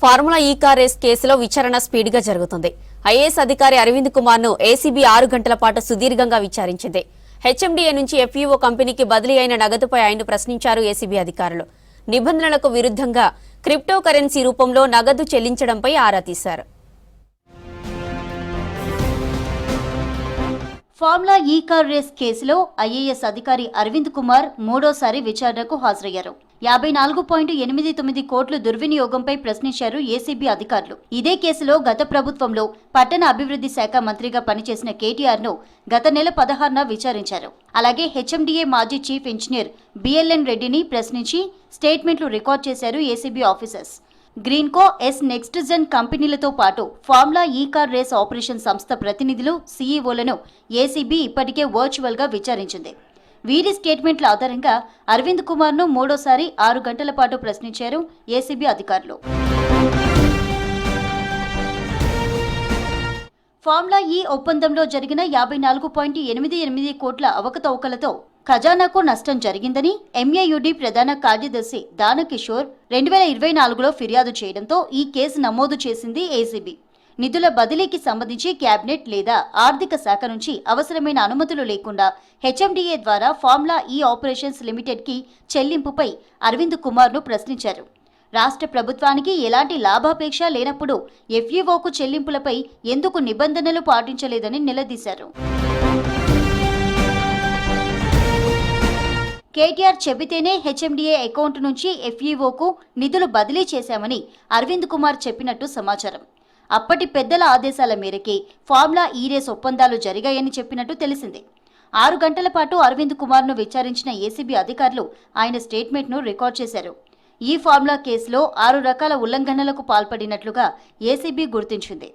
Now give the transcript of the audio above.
Formula ఈ car race కేసులో విచారణ స్పీడ్ గా జరుగుతుంది. ఐఏఎస్ అధికారి అరవింద్ కుమార్ ను ఏసీబీ 6 గంటల పాటు సుదీర్ఘంగా విచారించింది. హెచ్ఎండీఏ నుంచి ఎఫ్ఈఓ కంపెనీకి బదిలీ అయిన నగదుపై ఆయన ప్రశ్నించారు ఏసీబీ అధికారులు. నిబంధనలకు విరుద్ధంగా క్రిప్టో కరెన్సీ రూపంలో నగదు చెల్లించడంపై ఆరా తీశారు. ఫార్ములా ఈ కార్ రేస్ కేసులో ఐఏఎస్ అధికారి అరవింద్ కుమార్ మూడోసారి విచారణకు హాజరయ్యారు. 54.89 కోట్ల దుర్వినియోగంపై ప్రశ్నించారు ఏసీబీ అధికారులు. ఇదే కేసులో గత ప్రభుత్వంలో పట్టణ అభివృద్ధి శాఖ మంత్రిగా పనిచేసిన కేటీఆర్ ను గత నెల 16న విచారించారు. అలాగే హెచ్ఎండీఏ మాజీ చీఫ్ ఇంజనీర్ బిఎల్ఎన్ రెడ్డిని ప్రశ్నించి స్టేట్మెంట్లు రికార్డ్ చేశారు ACB officers. Greenko, S Next Gen కంపెనీలతో పాటు ఫార్ములా ఈ కార్ రేస్ ఆపరేషన్ సంస్థ ప్రతినిధులు, సీఈఓలను ఏసీబీ ఇప్పటికే వర్చువల్ గా విచారించింది. వీరి స్టేట్మెంట్ల ఆధారంగా అరవింద్ కుమార్ ను మూడోసారి 6 గంటల పాటు ప్రశ్నించారు ఏసీబీ అధికారులు. ఫార్ములా ఈ ఒప్పందంలో జరిగిన 54.88 కోట్ల అవకతవకలతో ఖజానాకు నష్టం జరిగిందని ఎంఏయుడి ప్రధాన కార్యదర్శి దానకిషోర్ 2024లో ఫిర్యాదు చేయడంతో ఈ కేసు నమోదు చేసింది ఏసీబీ. నిధుల బదిలీకి సంబంధించి క్యాబినెట్ లేదా ఆర్థిక శాఖ నుంచి అవసరమైన అనుమతులు లేకుండా హెచ్ఎండీఏ ద్వారా ఫార్ములా ఈ ఆపరేషన్స్ లిమిటెడ్ కి చెల్లింపుపై అరవింద్ కుమార్ ను ప్రశ్నించారు. రాష్ట్ర ప్రభుత్వానికి ఎలాంటి లాభాపేక్ష లేనప్పుడు ఎఫ్ఈఓకు చెల్లింపులపై ఎందుకు నిబంధనలు పాటించలేదని నిలదీశారు. కేటీఆర్ చెబితేనే హెచ్ఎండీఏ అకౌంట్ నుంచి ఎఫ్ఈఓకు నిధులు బదిలీ చేశామని అరవింద్ కుమార్ చెప్పినట్టు సమాచారం. అప్పటి పెద్దల ఆదేశాల మేరకే ఫార్ములా ఈ రేస్ ఒప్పందాలు జరిగాయని చెప్పినట్టు తెలిసింది. 6 గంటల పాటు అరవింద్ కుమార్ ను విచారించిన ఏసీబీ అధికారులు ఆయన స్టేట్మెంట్ ను రికార్డ్ చేశారు. ఈ ఫార్ములా కేసులో 6 రకాల ఉల్లంఘనలకు పాల్పడినట్లుగా ఏసీబీ గుర్తించింది.